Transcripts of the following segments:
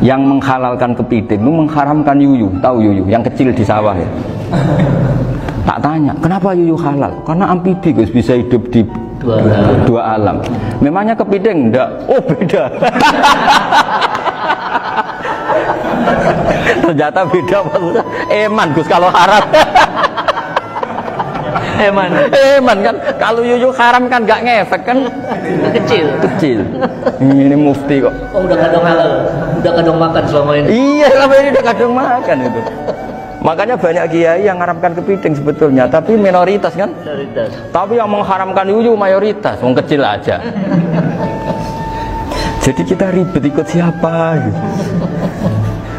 Yang menghalalkan kepiting itu mengharamkan yuyu. Tahu yuyu yang kecil di sawah ya. Tak tanya, kenapa yuyu halal? Karena amfibi guys, bisa hidup di dua alam. Memangnya kepiting enggak? Oh beda. Ternyata beda maksudnya. Eman Gus kalau haram. Eman kan, kalau yuyu haram kan nggak ngefek kan, kecil. Ini mufti kok. Oh udah kadang halal, udah kadang makan selama ini. Iya selama ini udah kadang makan itu. Makanya banyak kiai yang mengharamkan kepiting sebetulnya, tapi minoritas kan. Minoritas. Tapi yang mengharamkan yuyu mayoritas, wong kecil aja. Jadi kita ribet ikut siapa? Gitu.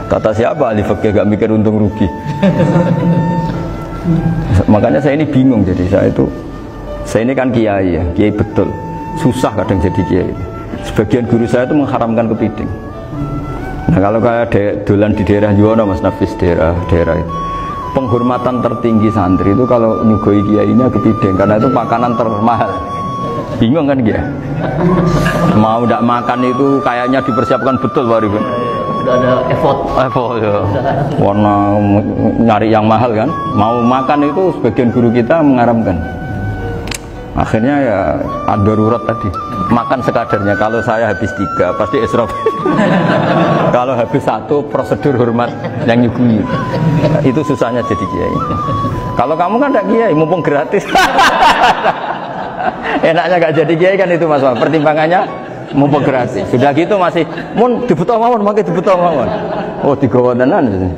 Kata siapa ahli fikih gak mikir untung rugi. Makanya saya ini bingung, jadi saya ini kan kiai ya, kiai betul, susah kadang jadi kiai. Sebagian guru saya itu mengharamkan kepiting. Nah kalau kayak dolan di daerah Juwana Mas Nafis, daerah itu, penghormatan tertinggi santri itu kalau nyugoi kiai ini kepiting, karena itu makanan termahal. Bingung kan dia? Mau tidak makan itu kayaknya dipersiapkan betul baru kan? Udah ada effort ya. Warna nyari yang mahal kan, mau makan itu sebagian guru kita mengharamkan. Akhirnya ya ada darurat tadi, makan sekadarnya. Kalau saya habis 3 pasti israf. Kalau habis 1 prosedur hormat yang nyugui. Itu susahnya jadi kiai. Kalau kamu kan tidak kiai, mumpung gratis. Enaknya gak jadi kiai kan itu Mas. Pertimbangannya mumpung gratis. Sudah gitu masih mun dibutuh mawon, makai dibutuh mawon. Oh digawa tenan.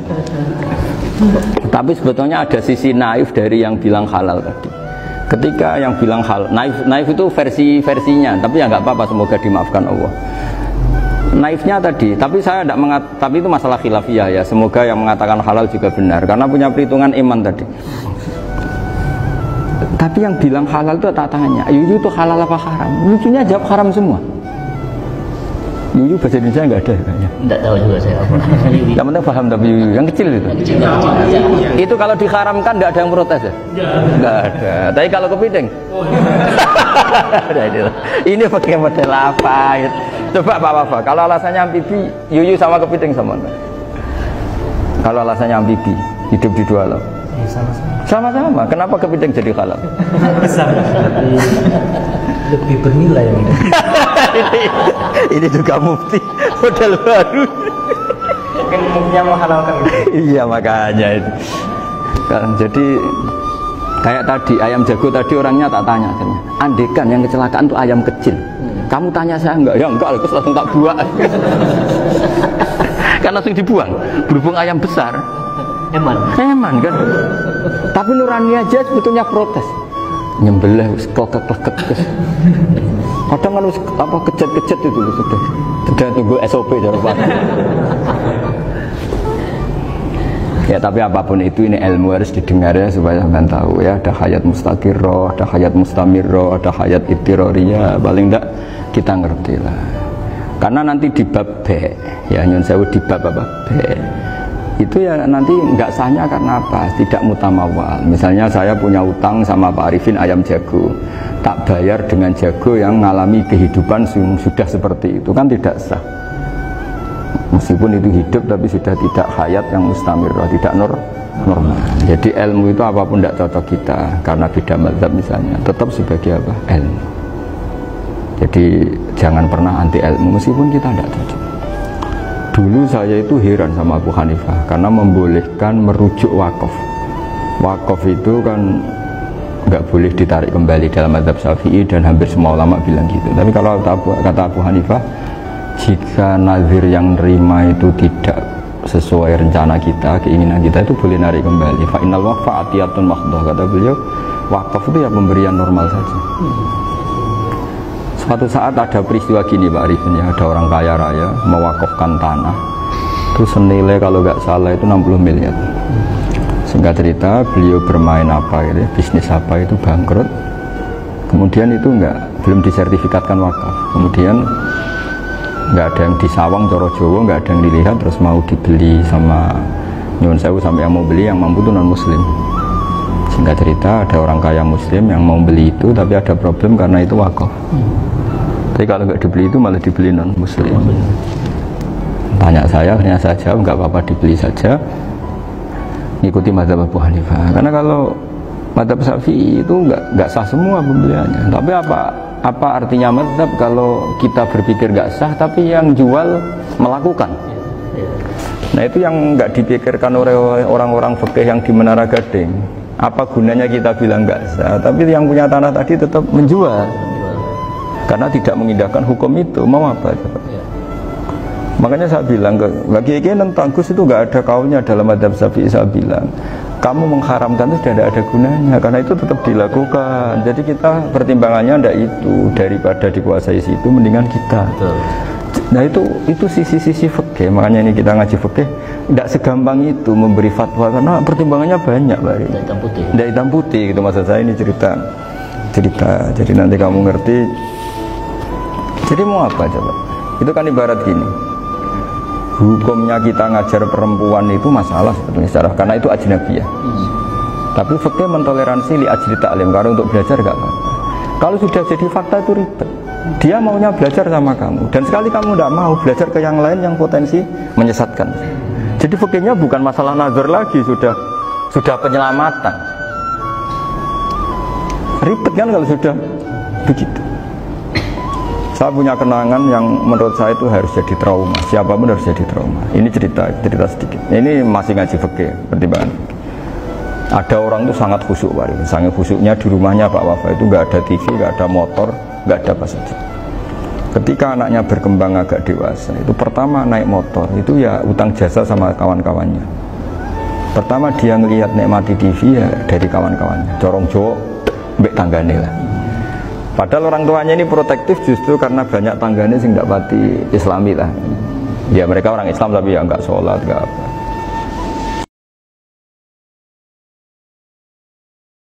Tapi sebetulnya ada sisi naif dari yang bilang halal tadi. Ketika yang bilang halal, naif itu versinya, tapi ya nggak apa-apa, semoga dimaafkan Allah. Naifnya tadi, tapi saya tidak tapi itu masalah khilafiyah ya. Semoga yang mengatakan halal juga benar, karena punya perhitungan iman tadi. Tapi yang bilang halal itu tak tanya, yuyu itu halal apa haram? Lucunya jawab haram semua. Yuyu bahasa Indonesia nggak ada kayaknya. Nggak tahu juga saya apa. Yang penting paham tapi yuyu yang kecil itu. Itu kalau diharamkan nggak ada yang protes ya? Nggak ada. Tapi kalau kepiting, ini pakai model apa? Gitu. Coba Pak. Kalau alasannya amfibi, yuyu sama kepiting sama enggak? Kalau alasannya amfibi, hidup di 2 alam. Sama-sama. Kenapa kepiting jadi halal? Lebih bernilai. Ini juga mufti model baru. Mungkin muftinya menghalalkan. Iya makanya itu. Kan, jadi kayak tadi ayam jago tadi orangnya tak tanya. Andekan yang kecelakaan itu ayam kecil. Kamu tanya saya enggak? Ya enggak, aku langsung tak buang. Kan langsung dibuang. Berhubung ayam besar. Eman kan. Tapi nurani aja sebetulnya protes. Nyembelih klekek. Kadang kan apa kejet itu sudah tunggu SOP dari Pak. Ya tapi apapun itu ini ilmu harus didengar ya supaya kalian tahu ya, ada hayat mustaqirroh, ada hayat mustamirroh, ada hayat ibtiroriyah, paling enggak kita ngerti lah. Karena nanti di bab B ya nyun sewu di bab apa B itu ya nanti nggak sahnya karena apa? Tidak mutamawal. Misalnya saya punya utang sama Pak Arifin ayam jago, tak bayar dengan jago yang mengalami kehidupan sudah seperti itu kan tidak sah. Meskipun itu hidup tapi sudah tidak hayat yang mustamirah, tidak normal. Jadi ilmu itu apapun tidak cocok kita karena beda mazhab misalnya, tetap sebagai apa? Ilmu. Jadi jangan pernah anti ilmu meskipun kita tidak cocok. Dulu saya itu heran sama Abu Hanifah karena membolehkan merujuk wakaf. Wakaf itu kan nggak boleh ditarik kembali dalam mazhab Syafi'i dan hampir semua ulama bilang gitu. Tapi kalau kata Abu Hanifah, jika nazir yang nerima itu tidak sesuai rencana kita, keinginan kita, itu boleh narik kembali. Fa innal waqfa atiyatun mahdhah, kata beliau, wakaf itu ya pemberian normal saja. Suatu saat ada peristiwa gini Pak Arifin ya, ada orang kaya raya mewakafkan tanah itu senilai kalau nggak salah itu 60 miliar. Singkat cerita beliau bermain apa gitu, bisnis apa itu bangkrut, kemudian itu belum disertifikatkan wakaf, kemudian nggak ada yang disawang coro Jawa, nggak ada yang dilihat, terus mau dibeli sama nyuwun sewu sampai yang mau beli yang mampu itu non muslim. Singkat cerita ada orang kaya muslim yang mau beli itu tapi ada problem karena itu wakaf. Tapi kalau nggak dibeli itu malah dibeli non muslim. Tanya saya, hanya saja nggak apa-apa dibeli saja. Ngikuti mazhab Abu Hanifah. Karena kalau mazhab Syafi'i itu nggak sah semua pembeliannya. Tapi apa artinya mazhab kalau kita berpikir nggak sah, tapi yang jual melakukan? Nah itu yang nggak dipikirkan oleh orang-orang fikih yang di Menara Gading. Apa gunanya kita bilang nggak sah, tapi yang punya tanah tadi tetap menjual karena tidak mengindahkan hukum itu. Mau apa coba? Makanya saya bilang bagi tentang Gus itu nggak ada kaulnya dalam mazhab Syafi'i. Saya bilang kamu mengharamkan itu tidak ada gunanya karena itu tetap dilakukan. Jadi kita pertimbangannya ndak itu, daripada dikuasai situ mendingan kita. Betul. Nah itu sisi-sisi fikih. Makanya ini kita ngaji fikih tidak segampang itu memberi fatwa karena pertimbangannya banyak, Pak. Tidak hitam putih. Tidak hitam putih gitu maksud saya, ini cerita. Jadi nanti kamu ngerti. Jadi mau apa coba? Itu kan ibarat gini. Hukumnya kita ngajar perempuan itu masalah sebetulnya secara karena itu ajnabiyah. Tapi fikih mentoleransi li ajli ta'lim karena untuk belajar enggak apa-apa. Kalau sudah jadi fakta itu ribet. Dia maunya belajar sama kamu dan sekali kamu tidak mau belajar ke yang lain yang potensi menyesatkan. Jadi fikihnya bukan masalah nazar lagi, sudah penyelamatan. Ribet kan kalau sudah begitu. Saya punya kenangan yang menurut saya itu harus jadi trauma. Siapapun harus jadi trauma. Ini cerita sedikit. Ini masih ngaji fikih, pertimbangan. Ada orang itu sangat khusyuk, Pak. Sangat khusyuknya di rumahnya Pak Wafa itu nggak ada TV, nggak ada motor, nggak ada apa saja. Ketika anaknya berkembang agak dewasa, itu pertama naik motor, itu ya utang jasa sama kawan-kawannya. Pertama dia ngelihat nikmati TV ya dari kawan-kawannya. Corong Jawa, mbek tanggane lah. Padahal orang tuanya ini protektif justru karena banyak tanggane sing ndak pati Islami lah. Ya mereka orang Islam tapi ya nggak sholat, nggak apa.